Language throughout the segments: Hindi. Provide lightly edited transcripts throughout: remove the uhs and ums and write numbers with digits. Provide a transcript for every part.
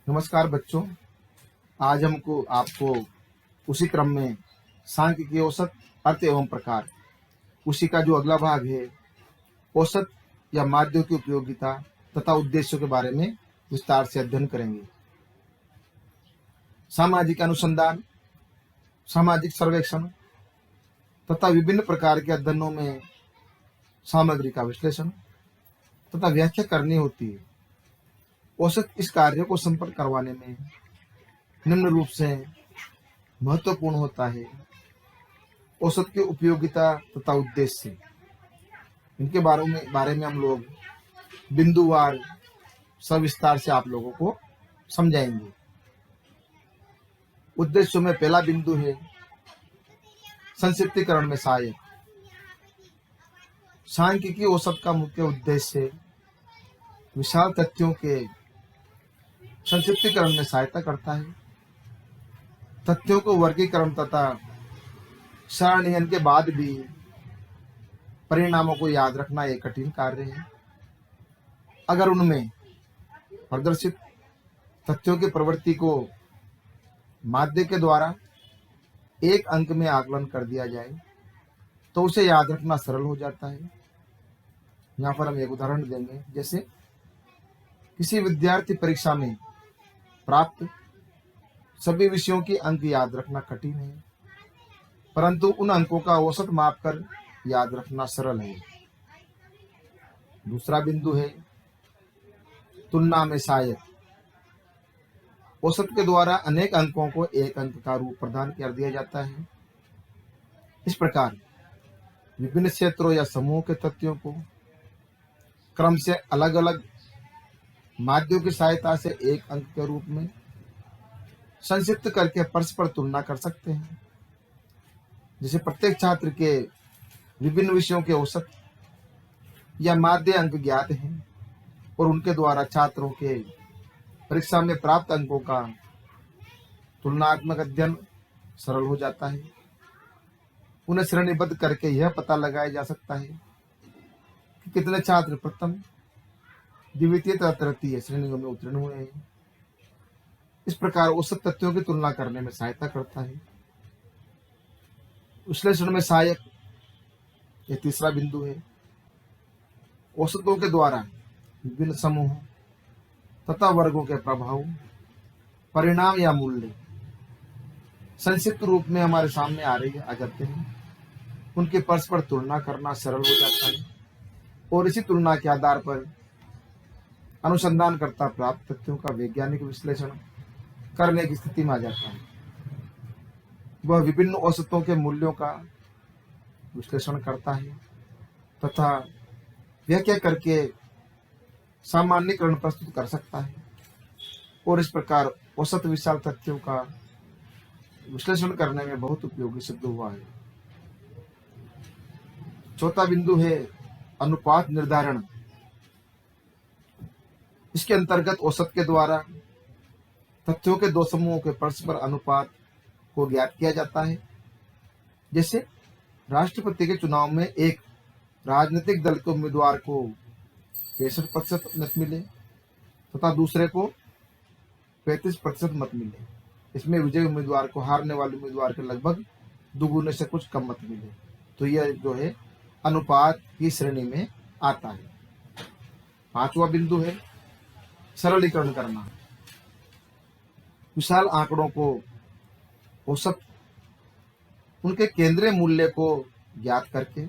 नमस्कार बच्चों। आज हमको आपको उसी क्रम में सांख्यिकी औसत, अर्थ एवं प्रकार, उसी का जो अगला भाग है, औसत या माध्यों की उपयोगिता तथा उद्देश्यों के बारे में विस्तार से अध्ययन करेंगे। सामाजिक अनुसंधान, सामाजिक सर्वेक्षण तथा विभिन्न प्रकार के अध्ययनों में सामग्री का विश्लेषण तथा व्याख्या करनी होती है। औसत इस कार्य को संपन्न करवाने में निम्न रूप से महत्वपूर्ण होता है। औसत की उपयोगिता तथा उद्देश्य, इनके बारे में हम लोग बिंदुवार सविस्तार से आप लोगों को समझाएंगे। उद्देश्यों में पहला बिंदु है संक्षिप्तीकरण में सहायक। सांख्यिकी औसत का मुख्य उद्देश्य विशाल तथ्यों के संक्षिप्तीकरण में सहायता करता है। तथ्यों को वर्गीकरण तथा सारणीकरण के बाद भी परिणामों को याद रखना एक कठिन कार्य है। अगर उनमें प्रदर्शित तथ्यों की प्रवृत्ति को माध्य के द्वारा एक अंक में आकलन कर दिया जाए तो उसे याद रखना सरल हो जाता है। यहाँ पर हम एक उदाहरण देंगे। जैसे किसी विद्यार्थी परीक्षा में प्राप्त सभी विषयों की अंक याद रखना कठिन है, परंतु उन अंकों का औसत मापकर याद रखना सरल है। दूसरा बिंदु है तुलना में सहायक। औसत के द्वारा अनेक अंकों को एक अंक का रूप प्रदान कर दिया जाता है। इस प्रकार विभिन्न क्षेत्रों या समूहों के तथ्यों को क्रम से अलग अलग माध्यों की सहायता से एक अंक के रूप में संक्षिप्त करके परस्पर तुलना कर सकते हैं। जैसे प्रत्येक छात्र के विभिन्न विषयों के औसत या माध्य अंक ज्ञात हैं और उनके द्वारा छात्रों के परीक्षा में प्राप्त अंकों का तुलनात्मक अध्ययन सरल हो जाता है। उन्हें श्रेणीबद्ध करके यह पता लगाया जा सकता है कि कितने छात्र प्रथम, द्वितीय तथा तृतीय श्रेणियों में उत्तीर्ण हुए हैं। इस प्रकार औसत तथ्यों की तुलना करने में सहायता करता है। विश्लेषण में सहायक, यह तीसरा बिंदु है। औसतों के द्वारा विभिन्न समूहों तथा वर्गों के प्रभाव, परिणाम या मूल्य संक्षिप्त रूप में हमारे सामने आ जाते हैं। उनकी परस्पर तुलना करना सरल हो जाता है और इसी तुलना के आधार पर अनुसंधानकर्ता प्राप्त तथ्यों का वैज्ञानिक विश्लेषण करने की स्थिति में आ जाता है। वह विभिन्न औसतों के मूल्यों का विश्लेषण करता है तथा व्याख्या करके सामान्यीकरण प्रस्तुत कर सकता है और इस प्रकार औसत विशाल तथ्यों का विश्लेषण करने में बहुत उपयोगी सिद्ध हुआ है। चौथा बिंदु है अनुपात निर्धारण। इसके अंतर्गत औसत के द्वारा तथ्यों के दो समूहों के परस्पर अनुपात को ज्ञात किया जाता है। जैसे राष्ट्रपति के चुनाव में एक राजनीतिक दल के उम्मीदवार को 65% मत मिले तथा दूसरे को 35% मत मिले। इसमें विजयी उम्मीदवार को हारने वाले उम्मीदवार के लगभग दुगुने से कुछ कम मत मिले, तो यह जो है अनुपात की श्रेणी में आता है। पांचवा बिंदु है सरलीकरण करना। विशाल आंकड़ों को औसत उनके केंद्रीय मूल्य को ज्ञात करके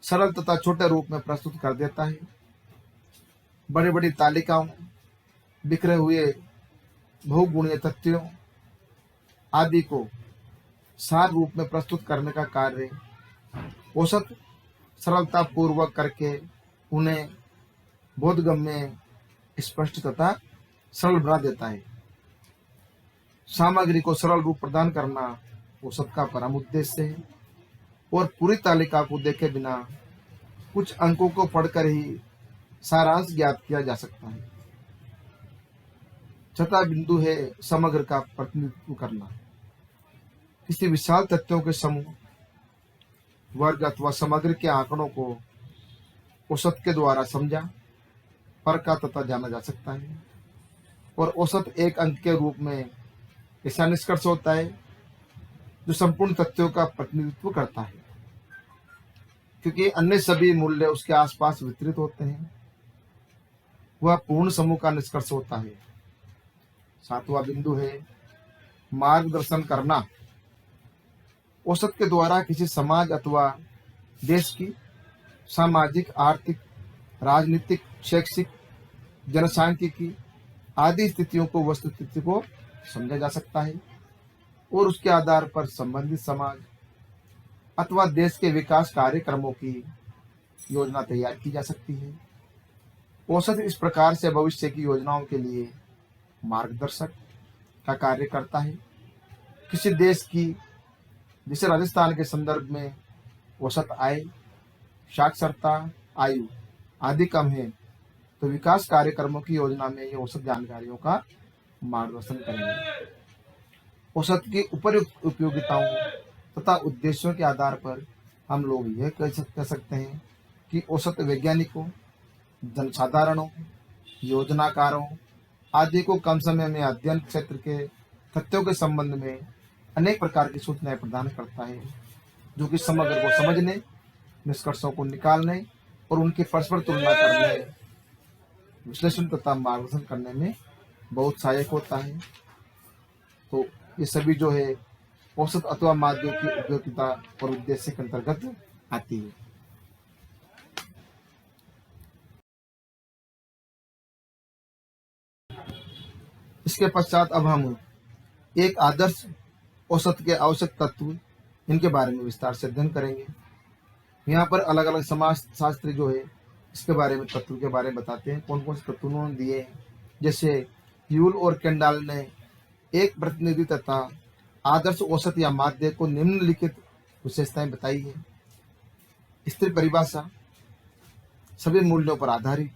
सरल तथा छोटे रूप में प्रस्तुत कर देता है। बड़ी बड़ी तालिकाओं, बिखरे हुए बहुगुणीय तथ्यों आदि को सार रूप में प्रस्तुत करने का कार्य औसत सरलता पूर्वक करके उन्हें बोधगम्य, स्पष्ट तथा सरल बना देता है। सामग्री को सरल रूप प्रदान करना औसत का परम उद्देश्य है और पूरी तालिका को देखे बिना कुछ अंकों को पढ़कर ही सारांश ज्ञात किया जा सकता है। छठा बिंदु है समग्र का प्रतिनिधित्व करना। किसी विशाल तथ्यों के समूह, वर्ग अथवा समग्र के आंकड़ों को औसत के द्वारा समझा, परखा तथा जाना जा सकता है। और औसत एक अंक के रूप में ऐसा निष्कर्ष होता है जो संपूर्ण तथ्यों का प्रतिनिधित्व करता है, क्योंकि अन्य सभी मूल्य उसके आसपास वितरित होते हैं। वह पूर्ण समूह का निष्कर्ष होता है। सातवां बिंदु है मार्गदर्शन करना। औसत के द्वारा किसी समाज अथवा देश की सामाजिक, आर्थिक, राजनीतिक, शैक्षिक, जनसांख्यिकी आदि स्थितियों को, वस्तुस्थिति को समझा जा सकता है और उसके आधार पर संबंधित समाज अथवा देश के विकास कार्यक्रमों की योजना तैयार की जा सकती है। औसत इस प्रकार से भविष्य की योजनाओं के लिए मार्गदर्शक का कार्य करता है। किसी देश की, जैसे राजस्थान के संदर्भ में औसत आय, साक्षरता, आयु आदि कम है, तो विकास कार्यक्रमों की योजना में ये औसत जानकारियों का मार्गदर्शन करेंगे। औसत की उपयुक्त उपयोगिताओं तथा उद्देश्यों के आधार पर हम लोग यह कह सकते हैं कि औसत वैज्ञानिकों, जनसाधारणों, योजनाकारों आदि को कम समय में अध्ययन क्षेत्र के तथ्यों के संबंध में अनेक प्रकार की सूचनाएं प्रदान करता है, जो कि समग्र को समझने, निष्कर्षों को निकालने और उनकी परस्पर तुलना करने, विश्लेषण तथा मार्गदर्शन करने में बहुत सहायक होता है। तो ये सभी जो है औसत अथवा माध्य की उपयोगिता और उद्देश्य के अंतर्गत आती है। इसके पश्चात अब हम एक आदर्श औसत के आवश्यक तत्व, इनके बारे में विस्तार से अध्ययन करेंगे। यहाँ पर अलग अलग समाज शास्त्री जो है इसके बारे में, तत्व के बारे में बताते हैं, कौन कौन से तत्व उन्होंने दिए हैं। जैसे यूल और केंडाल ने एक प्रतिनिधि तथा आदर्श औसत या माध्य को निम्नलिखित विशेषताएं बताई है। स्थिर परिभाषा, सभी मूल्यों पर आधारित।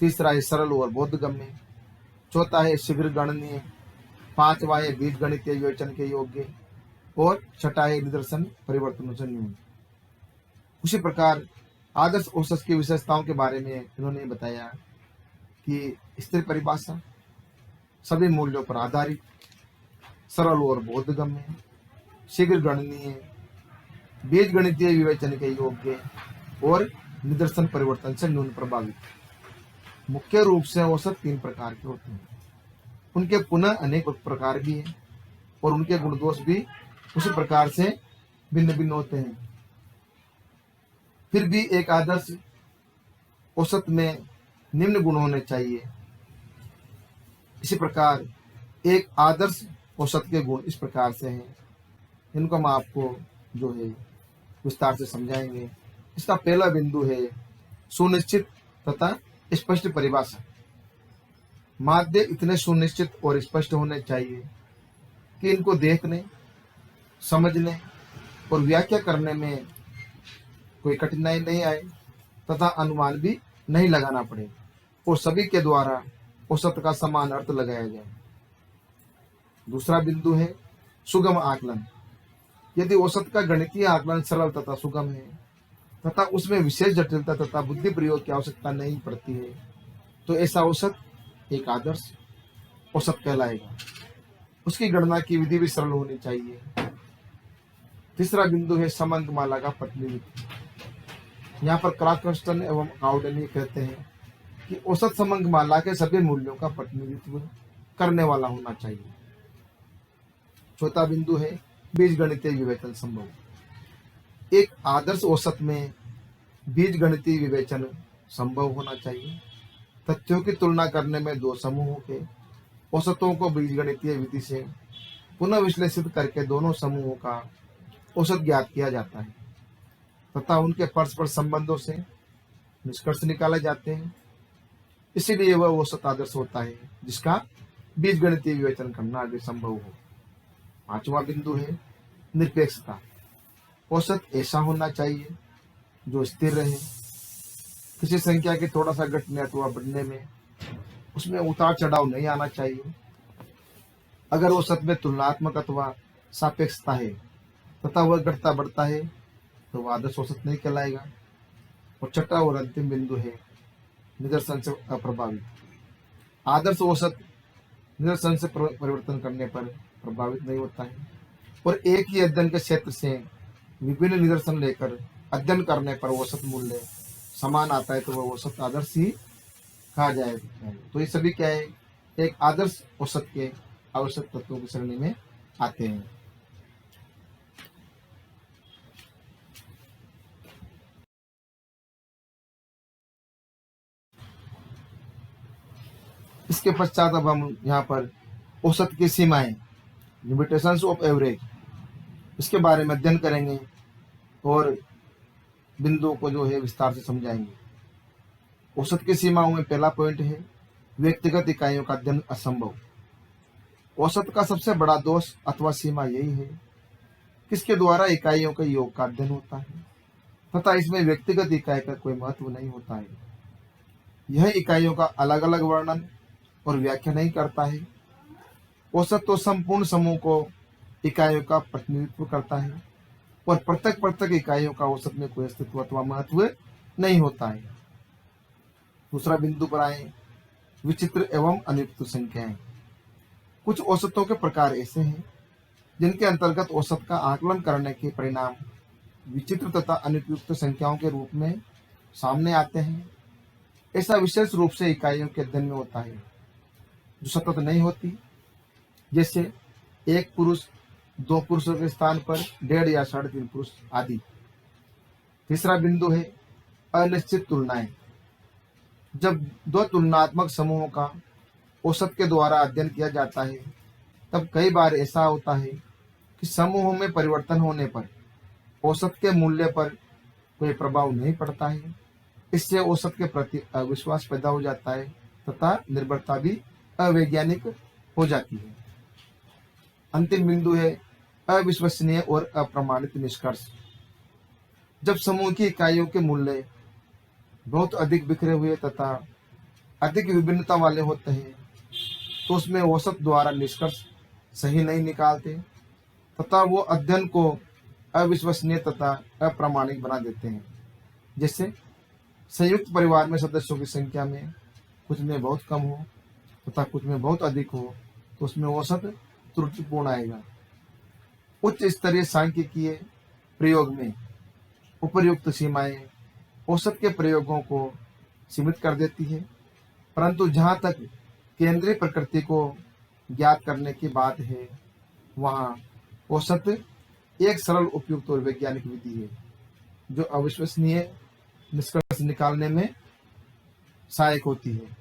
तीसरा है सरल और बोधगम्य। चौथा है शीघ्र गणनीय। पांचवा है बीज गणितीय विवेचन के योग्य। और छठा है निदर्शन परिवर्तनों से न्यून। उसी प्रकार आदर्श औसत की विशेषताओं के बारे में इन्होंने बताया कि स्थिर परिभाषा, सभी मूल्यों पर आधारित, सरल और बोधगम्य, शीघ्र गणनीय, बीज गणितीय विवेचन के योग्य और निदर्शन परिवर्तन से न्यून प्रभावित। मुख्य रूप से औसत तीन प्रकार के होते हैं। उनके पुनः अनेक प्रकार भी हैं और उनके गुण दोष भी उसी प्रकार से भिन्न भिन्न होते हैं। फिर भी एक आदर्श औसत में निम्न गुण होने चाहिए। इसी प्रकार एक आदर्श औसत के गुण इस प्रकार से हैं, इनको हम आपको जो है विस्तार से समझाएंगे। इसका पहला बिंदु है सुनिश्चित तथा स्पष्ट परिभाषा। माध्य इतने सुनिश्चित और स्पष्ट होने चाहिए कि इनको देखने, समझने और व्याख्या करने में कोई कठिनाई नहीं आए तथा अनुमान भी नहीं लगाना पड़े और सभी के द्वारा औसत का समान अर्थ लगाया जाए। दूसरा बिंदु है सुगम आकलन। यदि औसत का गणितीय आकलन सरल तथा सुगम है तथा उसमें विशेष जटिलता तथा बुद्धि प्रयोग की आवश्यकता नहीं पड़ती है, तो ऐसा औसत एक आदर्श औसत कहलाएगा। उसकी गणना की विधि भी सरल होनी चाहिए। तीसरा बिंदु है समंक माला का प्रतिनिधित्व। यहाँ पर क्राकर्स्टन एवं काउडनी कहते हैं कि औसत समंक माला के सभी मूल्यों का प्रतिनिधित्व करने वाला होना चाहिए। चौथा बिंदु है बीज गणितीय विवेचन संभव। एक आदर्श औसत में बीज गणितीय विवेचन संभव होना चाहिए। तथ्यों की तुलना करने में दो समूहों के औसतों को बीजगणितीय विधि से पुनः विश्लेषित करके दोनों समूहों का औसत ज्ञात किया जाता है तथा उनके परस्पर संबंधों से निष्कर्ष निकाले जाते हैं। इसीलिए वह औसत आदर्श होता है जिसका बीजगणितीय विवेचन करना आगे संभव हो। पांचवा बिंदु है निरपेक्षता। औसत ऐसा होना चाहिए जो स्थिर रहे। किसी संख्या के थोड़ा सा घटने अथवा बढ़ने में उसमें उतार चढ़ाव नहीं आना चाहिए। अगर औसत में तुलनात्मक अथवा सापेक्षता है तथा वह घटता बढ़ता है तो वह आदर्श औसत नहीं कहलाएगा। और छठा और अंतिम बिंदु है निदर्शन से अप्रभावित। आदर्श औसत निदर्शन से परिवर्तन करने पर प्रभावित नहीं होता है, और एक ही अध्ययन के क्षेत्र से विभिन्न निदर्शन लेकर अध्ययन करने पर औसत मूल्य समान आता है तो वह औसत आदर्श ही कहा जाएगा। तो ये सभी क्या है, एक आदर्श औसत के आवश्यक तत्वों की श्रेणी में आते हैं। इसके पश्चात अब हम यहाँ पर औसत की सीमाएं, लिमिटेशंस ऑफ एवरेज, इसके बारे में अध्ययन करेंगे और बिंदुओं को जो है विस्तार से समझाएंगे। औसत की सीमाओं में पहला पॉइंट है व्यक्तिगत इकाइयों का अध्ययन असंभव। औसत का सबसे बड़ा दोष अथवा सीमा यही है किसके द्वारा इकाइयों के योग का अध्ययन होता है तथा इसमें व्यक्तिगत इकाई का कोई महत्व नहीं होता है। यह इकाइयों का अलग अलग वर्णन और व्याख्या नहीं करता है। औसत तो संपूर्ण समूह को इकाइयों का प्रतिनिधित्व करता है और पृथक पृथक इकाइयों का औसत में कोई अस्तित्व अथवा महत्व नहीं होता है। दूसरा बिंदु पर आए, विचित्र एवं अनुयुक्त संख्याएं। कुछ औसतों के प्रकार ऐसे हैं जिनके अंतर्गत औसत का आकलन करने के परिणाम विचित्र तथा अनुपयुक्त संख्याओं के रूप में सामने आते हैं। ऐसा विशेष रूप से इकाइयों के अध्ययन में होता है जो सतत नहीं होती, जैसे एक पुरुष दो पुरुषों के स्थान पर 1.5 या 3.5 पुरुष आदि। तीसरा बिंदु है अनिश्चित तुलनाएं। जब दो तुलनात्मक समूहों का औसत के द्वारा अध्ययन किया जाता है तब कई बार ऐसा होता है कि समूहों में परिवर्तन होने पर औसत के मूल्य पर कोई प्रभाव नहीं पड़ता है। इससे औसत के प्रति अविश्वास पैदा हो जाता है तथा निर्भरता भी अवैज्ञानिक हो जाती है। अंतिम बिंदु है अविश्वसनीय और अप्रमाणित निष्कर्ष। जब समूह की इकाइयों के मूल्य बहुत अधिक बिखरे हुए तथा अधिक विभिन्नता वाले होते हैं तो उसमें औसत द्वारा निष्कर्ष सही नहीं निकालते तथा वो अध्ययन को अविश्वसनीय तथा अप्रामाणिक बना देते हैं। जैसे संयुक्त परिवार में सदस्यों की संख्या में कुछ में बहुत कम हो तथा कुछ में बहुत अधिक हो तो उसमें औसत त्रुटिपूर्ण आएगा। उच्च स्तरीय सांख्यिकीय प्रयोग में उपर्युक्त सीमाएं औसत के प्रयोगों को सीमित कर देती है, परंतु जहां तक केंद्रीय प्रकृति को ज्ञात करने की बात है वहां औसत एक सरल, उपयुक्त और वैज्ञानिक विधि है जो अविश्वसनीय निष्कर्ष निकालने में सहायक होती है।